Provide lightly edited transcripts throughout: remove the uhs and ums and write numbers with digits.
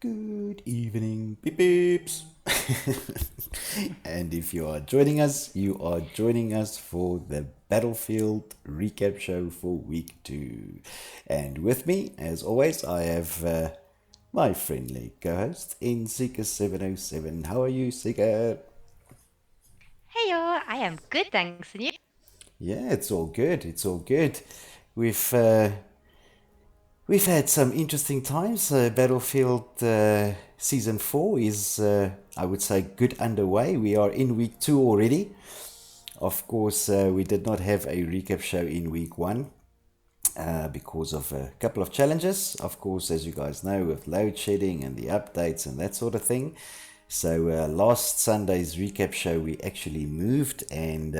Good evening, beep beeps. And if you are joining us for the Battlefield recap show for week 2. And with me, as always, I have my friendly co-host in Seeker707. How are you, Seeker? Hey yo, I am good, thanks. And you? Yeah, it's all good. It's all good. We've uh, We've had some interesting times. Battlefield Season 4 is, I would say, good underway. We are in week 2 already. Of course, we did not have a recap show in week 1 because of a couple of challenges. Of course, as you guys know, with load shedding and the updates and that sort of thing. So, last Sunday's recap show we actually moved, and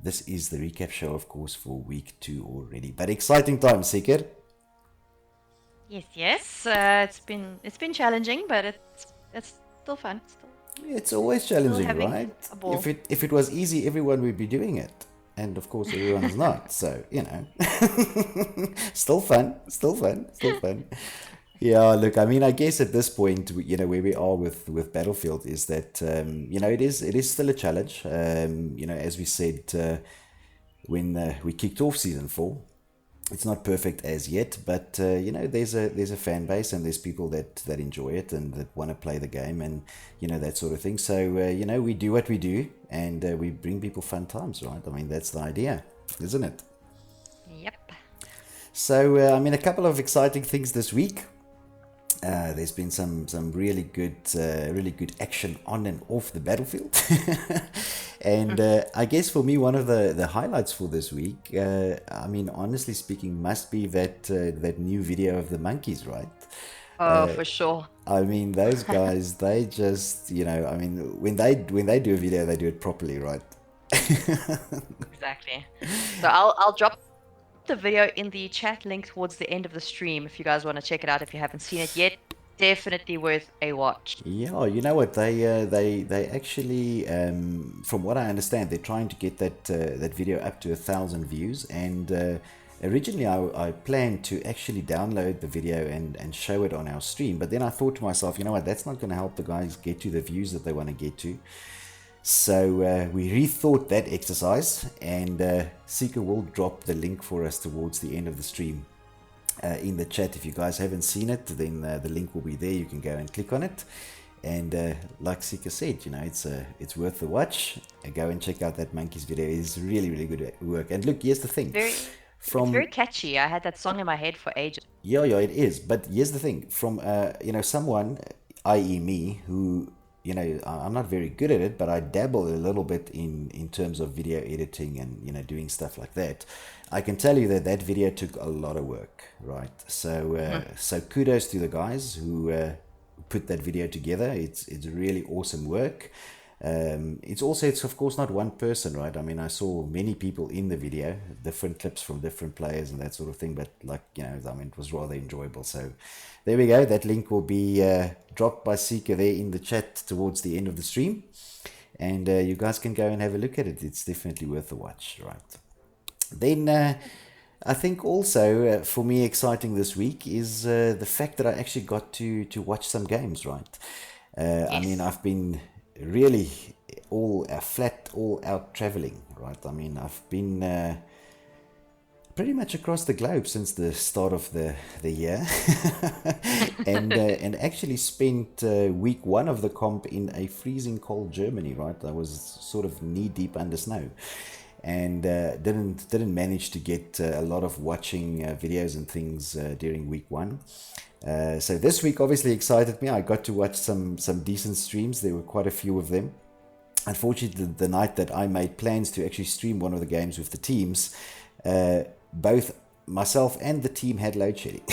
this is the recap show, of course, for week 2 already. But exciting times, Seeker. Yes. It's been challenging, but it's still fun. It's always Still challenging, having right? a If ball. it was easy, everyone would be doing it, and of course, everyone is not. So still fun, still fun, still fun. Yeah, look, I mean, I guess at this point, where we are with Battlefield is that it is still a challenge. As we said when we kicked off season 4, it's not perfect as yet, but there's a fan base and there's people that enjoy it and that want to play the game and that sort of thing. So we do what we do and we bring people fun times, right? I mean, that's the idea, isn't it? Yep. So I mean, a couple of exciting things this week. There's been some really good action on and off the battlefield, and I guess for me one of the highlights for this week, I mean, honestly speaking, must be that new video of the monkeys, right? Oh, for sure. I mean, those guys, they just, I mean, when they do a video, they do it properly, right? Exactly. So I'll drop the video in the chat link towards the end of the stream if you guys want to check it out if you haven't seen it yet. Definitely worth a watch. Yeah, you know what? They actually, from what I understand, they're trying to get that video up to 1,000 views. And originally, I planned to actually download the video and show it on our stream. But then I thought to myself, you know what? That's not going to help the guys get to the views that they want to get to. So we rethought that exercise, and Seeker will drop the link for us towards the end of the stream in the chat. If you guys haven't seen it, then the link will be there. You can go and click on it. And like Sika said, it's worth the watch. Go and check out that monkeys video. It's really, really good work. And look, here's the It's thing. very From catchy. I had that song in my head for ages. Yeah, it is. But here's the thing. From someone, i.e., me, who I'm not very good at it, but I dabble a little bit in terms of video editing and doing stuff like that. I can tell you that video took a lot of work, right? So so kudos to the guys who put that video together. It's really awesome work. It's of course not one person, right? I mean, I saw many people in the video, different clips from different players and that sort of thing. But like I mean, it was rather enjoyable. So there we go. That link will be dropped by Seeker there in the chat towards the end of the stream, and you guys can go and have a look at it. It's definitely worth a watch, right? Then I think also for me exciting this week is the fact that I actually got to watch some games, right? I mean, Yes. I've been really all out traveling, right? I mean, I've been pretty much across the globe since the start of the year, and actually spent week 1 of the comp in a freezing cold Germany, right? I was sort of knee deep under snow, and didn't manage to get a lot of watching videos and things during week 1. So this week obviously excited me. I got to watch some decent streams. There were quite a few of them. Unfortunately, the night that I made plans to actually stream one of the games with the teams, both myself and the team had load shedding.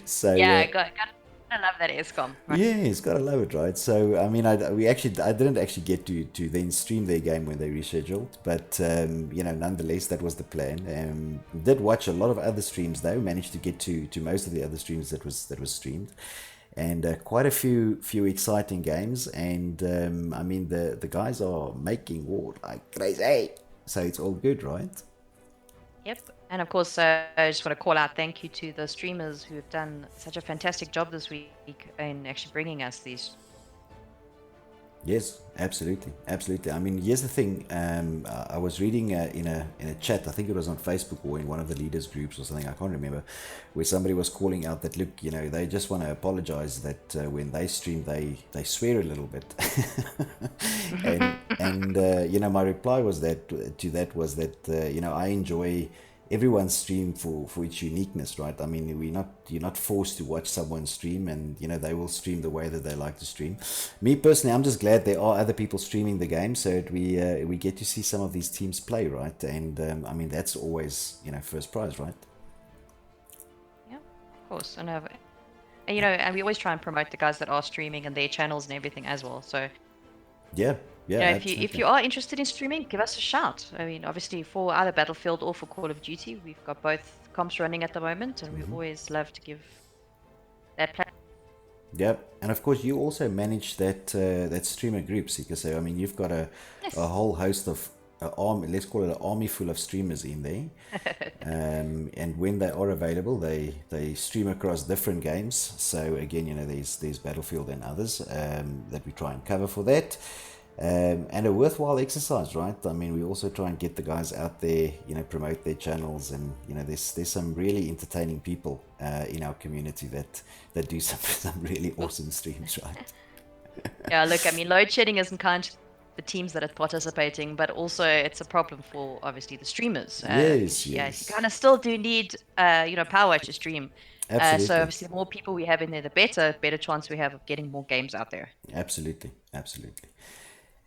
So Yeah, gotta love that ESCOM, right? yeah, it's gotta love it, right? So I mean, I didn't actually get to then stream their game when they rescheduled, but nonetheless, that was the plan. Did watch a lot of other streams though. Managed to get to most of the other streams that was streamed, and quite a few exciting games. And I mean, the guys are making war like crazy, so it's all good, right? Yep. And of course, I just want to call out thank you to the streamers who have done such a fantastic job this week in actually bringing us these. Yes, absolutely, absolutely. I mean, here's the thing. I was reading in a chat. I think it was on Facebook or in one of the leaders groups or something. I can't remember, where somebody was calling out that, look, they just want to apologize that when they stream, they swear a little bit. And my reply was that was that I enjoy everyone's stream for its uniqueness, right? I mean, you're not forced to watch someone stream, and they will stream the way that they like to stream. Me personally, I'm just glad there are other people streaming the game, so that we get to see some of these teams play, right? And I mean, that's always first prize, right? Yeah, of course. And we always try and promote the guys that are streaming and their channels and everything as well. So, Yeah, yeah, if absolutely. you are interested in streaming, give us a shout. I mean, obviously for either Battlefield or for Call of Duty, we've got both comps running at the moment, and we always love to give that Yep, and of course you also manage that streamer group, Seeker. So I mean, you've got a yes. whole host of army, let's call it an army full of streamers in there. And when they are available, they stream across different games. So again, there's Battlefield and others that we try and cover for that. And a worthwhile exercise, right? I mean, we also try and get the guys out there, promote their channels, and there's some really entertaining people in our community that do some really awesome streams, right? Yeah, look, I mean, load shedding isn't kind to the teams that are participating, but also it's a problem for obviously the streamers. Yes, 'Cause, yeah, you yes, kind of still do need, power to stream. So absolutely, obviously, the more people we have in there, the better chance we have of getting more games out there. absolutely, absolutely.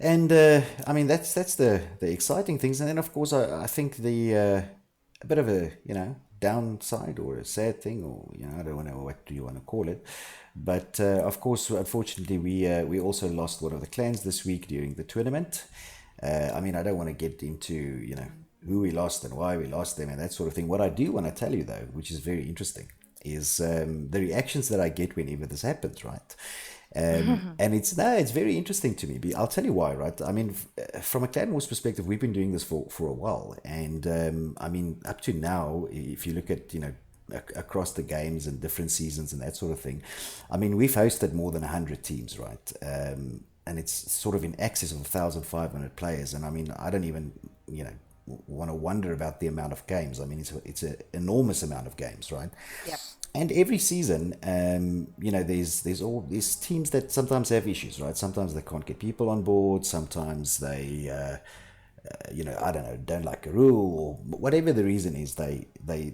And I mean, that's the exciting things. And then of course I think the a bit of a downside or a sad thing, or I don't know what do you want to call it, but of course unfortunately we also lost one of the clans this week during the tournament. I mean, I don't want to get into who we lost and why we lost them and that sort of thing. What I do want to tell you though, which is very interesting, is the reactions that I get whenever this happens, right? And it's very interesting to me. I'll tell you why, right? I mean, from a Clan Wars perspective, we've been doing this for a while, and I mean, up to now, if you look at across the games and different seasons and that sort of thing, I mean, we've hosted more than 100 teams, right? And it's sort of in excess of 1,500 players, and I mean, I don't even want to wonder about the amount of games. I mean, it's an enormous amount of games, right? Yep. And every season, there's all these teams that sometimes have issues, right? Sometimes they can't get people on board. Sometimes they, I don't know, don't like a rule, or whatever the reason is, they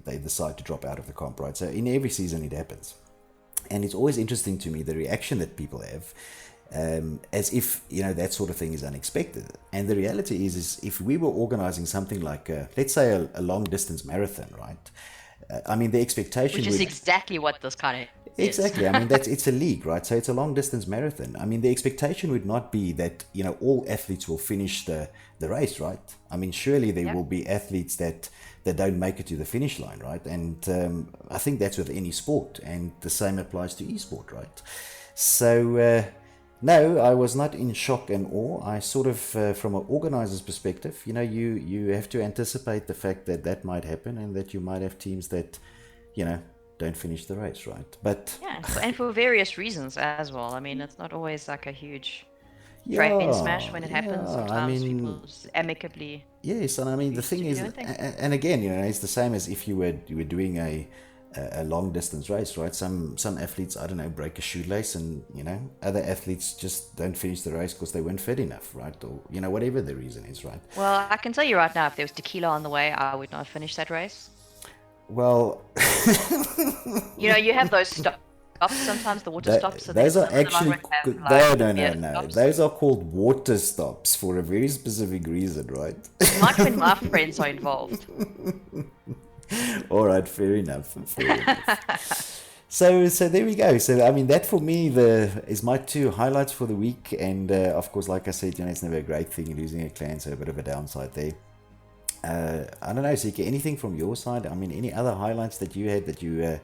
decide to drop out of the comp, right? So in every season it happens, and it's always interesting to me the reaction that people have, as if that sort of thing is unexpected. And the reality is if we were organizing something like let's say a long distance marathon, right? I mean, the expectation Which is would exactly what this kind of is. exactly. I mean, it's a league, right? So it's a long distance marathon. I mean, the expectation would not be that all athletes will finish the race, right? I mean, surely there Yep. will be athletes that don't make it to the finish line, right? And I think that's with any sport, and the same applies to esport, right? So no, I was not in shock and awe. I sort of, from an organizer's perspective, you have to anticipate the fact that that might happen, and that you might have teams that, you know, don't finish the race, right? But Yeah, and for various reasons as well. I mean, it's not always like a huge train smash yeah, when it happens. yeah. I Sometimes people mean, just amicably yes, and I mean the choose to thing do is, their own thing. and again, it's the same as if you were doing a long distance race, right? Some athletes, I don't know, break a shoelace, and other athletes just don't finish the race because they weren't fit enough, right? Or whatever the reason is, right? Well, I can tell you right now, if there was tequila on the way, I would not finish that race. Well, You have those stops. Sometimes the water stops, and then those are some of the long actually runs have no, like no, no, beer no. stops. Those are called water stops for a very specific reason, right? Not when my friends are involved. All right, fair enough, fair enough. So there we go. So I mean, that for me is my two highlights for the week, and of course, like I said, it's never a great thing losing a clan, so a bit of a downside there. I don't know, Zika, anything from your side? I mean, any other highlights that you had that you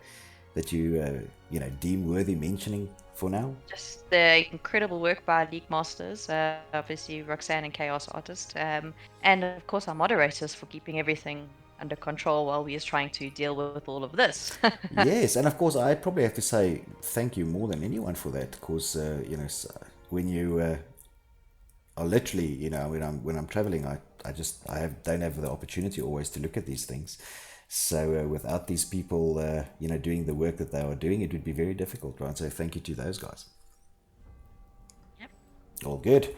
deem worthy mentioning for now? Just the incredible work by League Masters, obviously Roxanne and Chaos Artist, and of course our moderators for keeping everything under control while we is trying to deal with all of this. Yes, and of course, I probably have to say thank you more than anyone for that, because when you are literally, when I'm traveling, I don't have the opportunity always to look at these things. So without these people, doing the work that they are doing, it would be very difficult, right? So thank you to those guys. Yep. All good.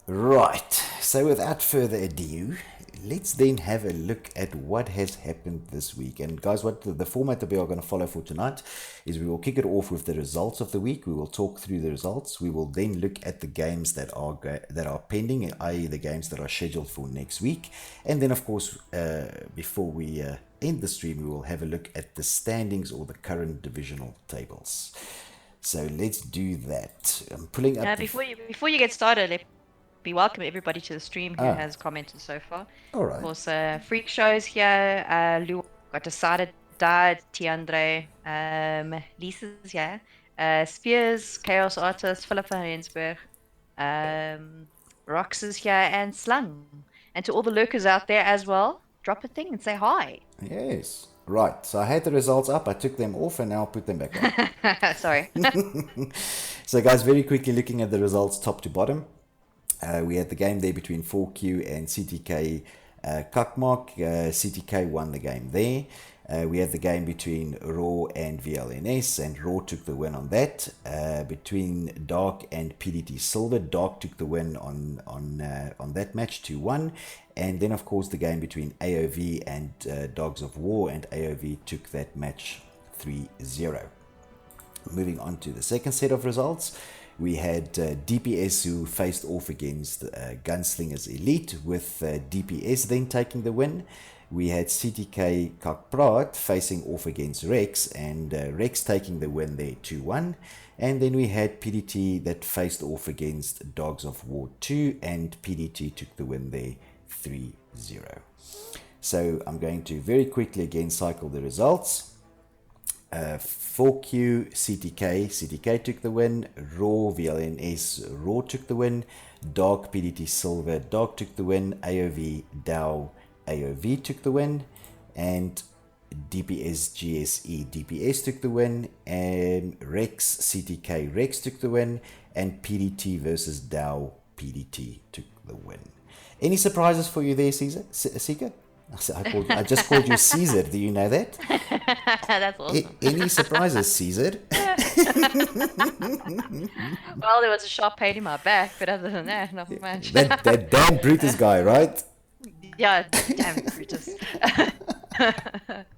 Right. So without further ado, let's then have a look at what has happened this week. And guys, what the format that we are going to follow for tonight is we will kick it off with the results of the week. We will talk through the results. We will then look at the games that are pending, i.e., the games that are scheduled for next week. And then, of course, before we end the stream, we will have a look at the standings or the current divisional tables. So let's do that. I'm pulling up. Before you get started, let me welcome everybody to the stream who has commented so far. All Of right. course, Freak Shows here. Lou got decided, died. Tiandre, Lisa's here. Spears, Chaos Artist, Philip van Rensburg, Rox is here, and Slung. And to all the lurkers out there as well, drop a thing and say hi. Yes. Right. So I had the results up. I took them off and now I'll put them back on. Sorry. So, guys, very quickly looking at the results top to bottom. We had the game there between 4Q and CTK Kakmark. CTK won the game there. We had the game between Raw and VLNS, and Raw took the win on that. Between Dark and PDT Silver, Dark took the win on that match 2-1. And then, of course, the game between AOV and Dogs of War, and AOV took that match 3-0. Moving on to the second set of results, we had DPS who faced off against Gunslingers Elite, with DPS then taking the win. We had CTK Kakpraat facing off against Rex, and Rex taking the win there 2-1. And then we had PDT that faced off against Dogs of War 2, and PDT took the win there 3-0. So I'm going to very quickly again cycle the results. 4Q CTK took the win. Raw VLNS Raw took the win. Dark PDT Silver Dark took the win. AOV Dow AOV took the win, and DPS GSE DPS took the win, and Rex CTK Rex took the win, and PDT versus Dow PDT took the win. Any surprises for you there, Sika? I just called you Caesar. Do you know that? That's awesome. Any surprises, Caesar? Well, there was a sharp pain in my back, but other than that, not much. that damn Brutus guy, right? Yeah, damn Brutus.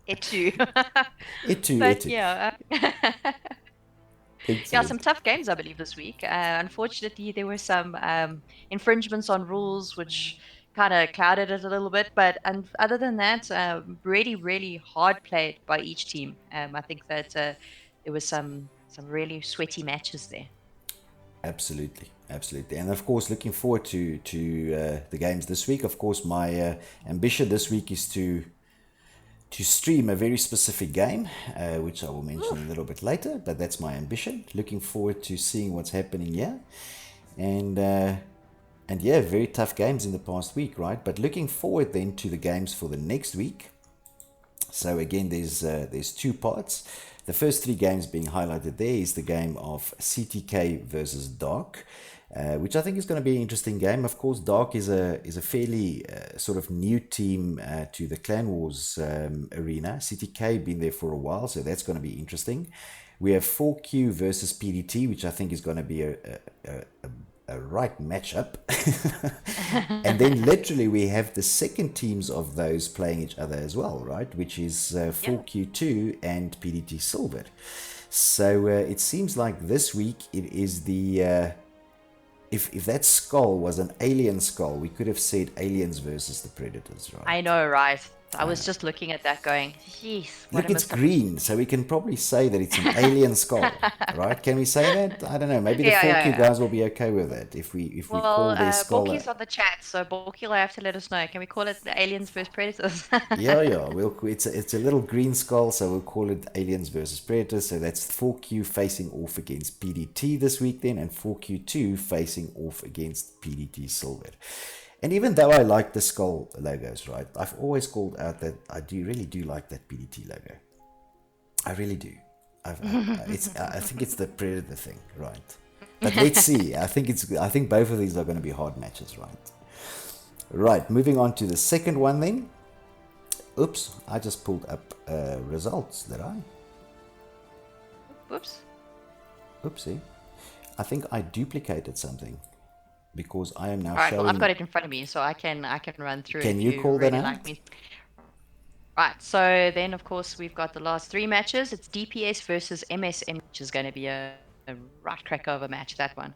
It too. It too. Yeah. Yeah, some tough games, I believe, this week. Unfortunately, there were some infringements on rules, which kind of clouded it a little bit. But other than that, really, really hard played by each team. I think that there was some really sweaty matches there. Absolutely, and of course, looking forward to the games this week. Of course, my ambition this week is to stream a very specific game, which I will mention a little bit later. But that's my ambition. Looking forward to seeing what's happening here, and yeah, very tough games in the past week, right? But looking forward then to the games for the next week. So again, there's two parts. The first three games being highlighted there is the game of CTK versus Dark, which I think is going to be an interesting game. Of course, Dark is a fairly sort of new team to the Clan Wars arena. CTK been there for a while, so that's going to be interesting. We have 4Q versus PDT, which I think is going to be a right matchup. And then literally we have the second teams of those playing each other as well, right? Which is 4Q2 and PDT Silver. So it seems like this week it is the if that skull was an alien skull, we could have said aliens versus the predators, right? I know, right? I was just looking at that going, jeez. Look, it's green, so we can probably say that it's an alien skull, right? Can we say that? I don't know. Maybe the 4Q guys will be okay with it if we call their skull. Borky's on the chat, so Borky will have to let us know. Can we call it the aliens versus predators? yeah. It's a little green skull, so we'll call it aliens versus predators. So that's 4Q facing off against PDT this week then, and 4Q2 facing off against PDT Silver. And even though I like the skull logos, right, I've always called out that I do really do like that PDT logo. I really do. I think it's the Predator thing, right? But let's see. I think both of these are going to be hard matches, right? Right. Moving on to the second one then. Oops, I just pulled up results, did I? Whoops. Oopsie. I think I duplicated something because I am now All right. Well, I've showing. got it in front of me, so I can run through it Can if you you call that really like out? me. Right. So then, of course, we've got the last three matches. It's DPS versus MSM, which is going to be a right crack over match, that one.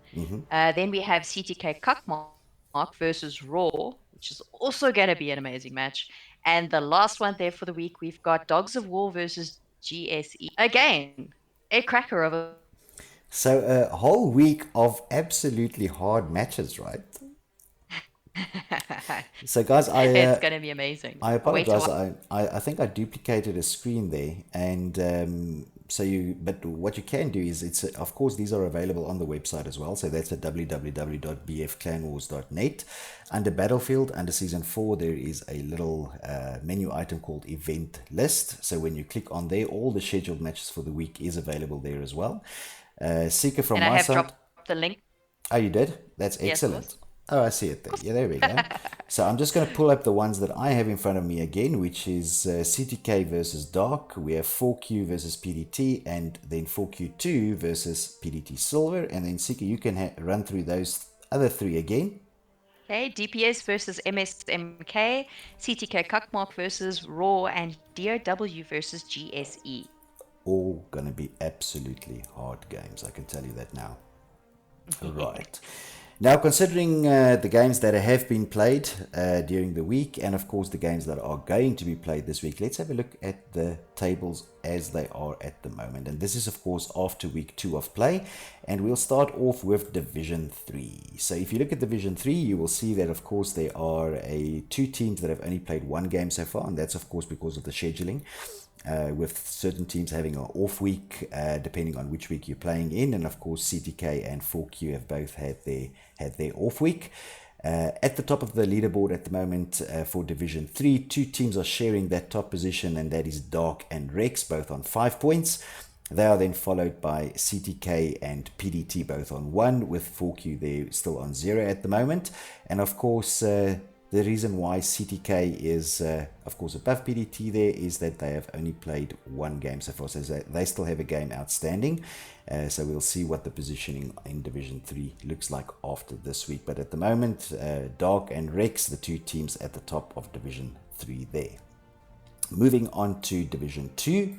Then we have CTK Cuckmark versus Raw, which is also going to be an amazing match. And the last one there for the week, we've got Dogs of War versus GSE. Again, a cracker of a. So a whole week of absolutely hard matches, right? So guys, It's going to be amazing. I I'll wait a apologize. while. I think I duplicated a screen there, and so you. But what you can do is, it's of course these are available on the website as well. So that's at www.bfclanwars.net. Under Battlefield, under Season 4, there is a little menu item called Event List. So when you click on there, all the scheduled matches for the week is available there as well. Seeker from And I my have side. dropped the link. Oh, you did? That's Yes, of excellent. course. Oh, I see it there. Yeah, there we go. So I'm just going to pull up the ones that I have in front of me again, which is CTK versus Dark. We have 4Q versus PDT, and then 4Q2 versus PDT Silver. And then Sika, you can run through those other three again. Okay, DPS versus MSMK, CTK Cuckmark versus Raw, and DOW versus GSE. All going to be absolutely hard games. I can tell you that now. Right. Now, considering the games that have been played during the week, and of course the games that are going to be played this week, let's have a look at the tables as they are at the moment. And this is, of course, after week 2 of play. And we'll start off with Division 3. So if you look at Division 3, you will see that, of course, there are two teams that have only played one game so far. And that's, of course, because of the scheduling. With certain teams having an off week, depending on which week you're playing in, and of course CTK and 4Q have both had their off week. At the top of the leaderboard at the moment for Division 3, two teams are sharing that top position, and that is Dark and Rex, both on 5 points. They are then followed by CTK and PDT, both on 1, with 4Q there still on 0 at the moment. And of course, the reason why CTK is, of course, above PDT there is that they have only played one game so far. So they still have a game outstanding. So we'll see what the positioning in Division 3 looks like after this week. But at the moment, Dark and Rex, the two teams at the top of Division 3 there. Moving on to Division 2.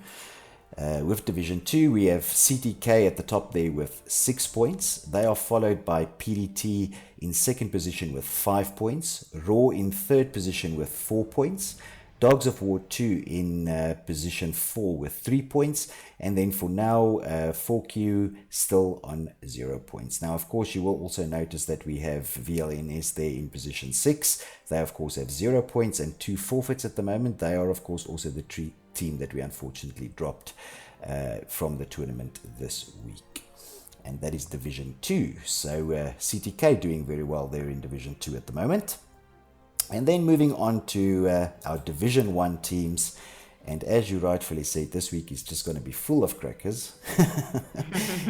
With Division 2, we have CTK at the top there with 6 points. They are followed by PDT in second position with 5 points. Raw in third position with 4 points. Dogs of War 2 in position 4 with 3 points. And then for now, 4Q still on 0 points. Now, of course, you will also notice that we have VLNS there in position 6. They, of course, have 0 points and 2 forfeits at the moment. They are, of course, also the team that we unfortunately dropped from the tournament this week. And that is Division 2. So CTK doing very well there in Division 2 at the moment. And then moving on to our Division 1 teams. And as you rightfully said, this week is just going to be full of crackers.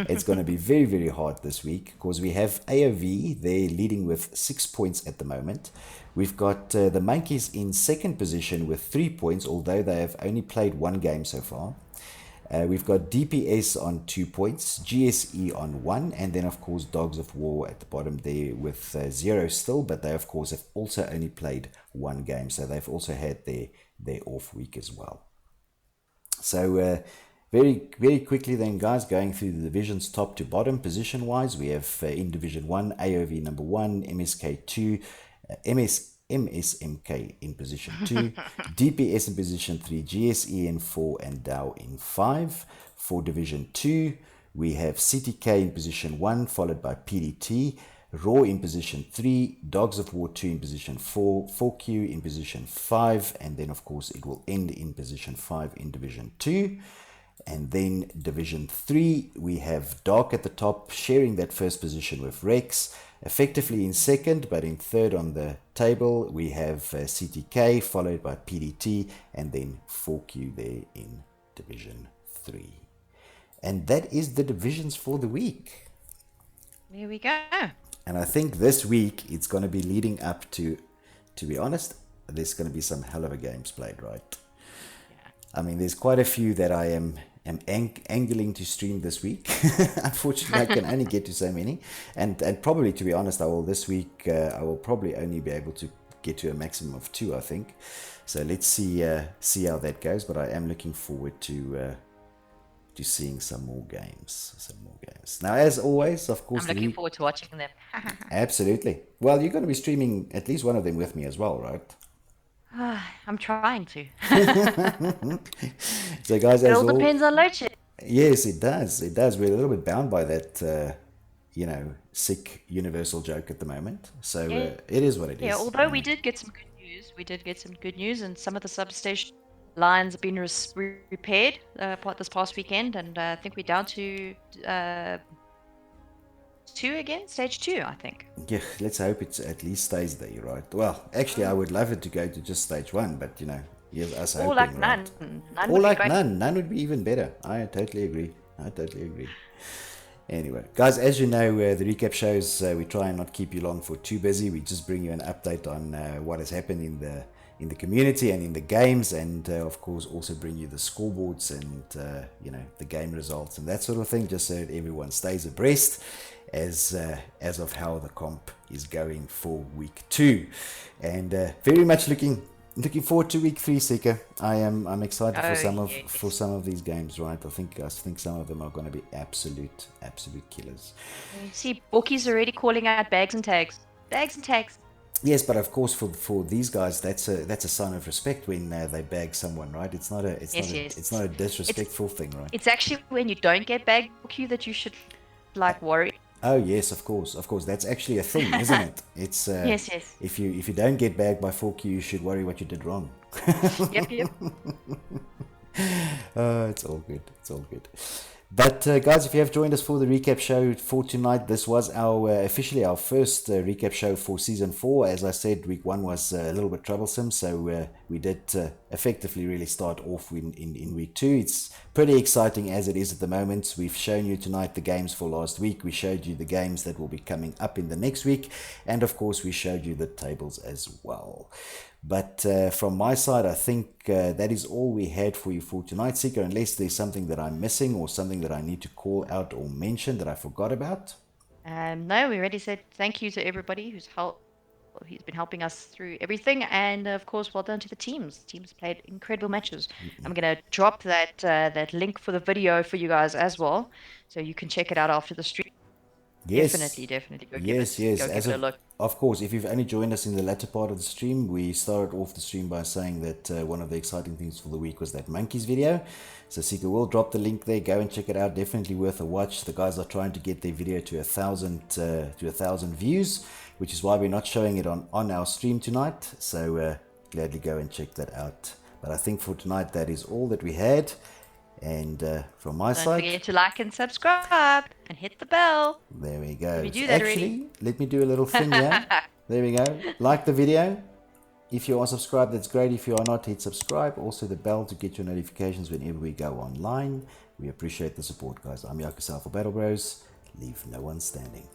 It's going to be very, very hard this week because we have AOV. They're leading with 6 points at the moment. We've got the Monkeys in second position with 3 points, although they have only played one game so far. We've got DPS on 2 points, GSE on 1, and then of course Dogs of War at the bottom there with 0 still, but they of course have also only played one game, so they've also had their off week as well. So very, very quickly then, guys, going through the divisions top to bottom position wise, we have in Division 1 AOV number 1, MSK 2, MSMK in position 2, DPS in position 3, GSE in 4, and DAO in 5. For Division 2, we have CTK in position 1, followed by PDT, Raw in position 3, Dogs of War 2 in position 4, 4Q in position 5, and then of course it will end in position 5 in Division 2. And then Division 3, we have Dark at the top, sharing that first position with Rex, effectively in second, but in third on the table. We have CTK, followed by PDT, and then 4Q there in Division 3. And that is the divisions for the week. There we go. And I think this week it's going to be leading up to be honest, there's going to be some hell of a games played, right? Yeah. I mean, there's quite a few that I am angling to stream this week. Unfortunately, I can only get to so many, and probably, to be honest, I will this week. I will probably only be able to get to a maximum of 2, I think. So let's see how that goes. But I am looking forward to seeing some more games. Now, as always, of course, I'm looking forward to watching them. absolutely. Well, you're going to be streaming at least one of them with me as well, right? I'm trying to. So, guys, It as all all, depends on load shedding. yes, it does. It does. We're a little bit bound by that, sick universal joke at the moment. So Yeah. it is what it is. Yeah, although we did get some good news. We did get some good news, and some of the substation lines have been repaired this past weekend, and I think we're down to 2 again, stage 2, I think. Yeah, let's hope it at least stays there, right? Well, actually, I would love it to go to just stage 1, but here's us Or hoping, like right? none. None Or would be like great. none would be even better. I totally agree. Anyway, guys, as you know, the recap shows, we try and not keep you long for too busy. We just bring you an update on what has happened in the community and in the games, and of course also bring you the scoreboards and the game results and that sort of thing, just so that everyone stays abreast as of how the comp is going for week 2, and very much looking forward to week 3, Sika. I'm excited for some of these games, right? I think some of them are going to be absolute killers. You see, bookies already calling out bags and tags. Bags and tags. Yes, but of course for these guys, that's a sign of respect when they bag someone, right? It's not a disrespectful thing, right? It's actually when you don't get bagged bookie that you should worry. Oh yes, of course. That's actually a thing, isn't it? It's yes. If you don't get bagged by 4Q, you should worry what you did wrong. Yep. It's all good. But guys, if you have joined us for the recap show for tonight, this was officially our first recap show for season 4. As I said, week 1 was a little bit troublesome, so we did effectively really start off in week 2. It's pretty exciting as it is at the moment. We've shown you tonight the games for last week. We showed you the games that will be coming up in the next week, and of course we showed you the tables as well. But from my side, I think that is all we had for you for tonight, Seeker, unless there's something that I'm missing or something that I need to call out or mention that I forgot about. No, we already said thank you to everybody who's been helping us through everything, and of course, well done to the teams. Teams played incredible matches. I'm gonna drop that link for the video for you guys as well, so you can check it out after the stream. Yes. Definitely. Go Yes. give it a look. Of course, if you've only joined us in the latter part of the stream, we started off the stream by saying that one of the exciting things for the week was that monkeys video. So Sika will drop the link there. Go and check it out. Definitely worth a watch. The guys are trying to get their video to 1,000 views, which is why we're not showing it on our stream tonight. So gladly go and check that out. But I think for tonight, that is all that we had. And from my side, don't forget to like and subscribe and hit the bell. There we go. Did we do that already? Let me do a little thing here. There we go. Like the video. If you are subscribed, that's great. If you are not, hit subscribe. Also the bell to get your notifications whenever we go online. We appreciate the support, guys. I'm Yakusal for Battle Bros. Leave no one standing.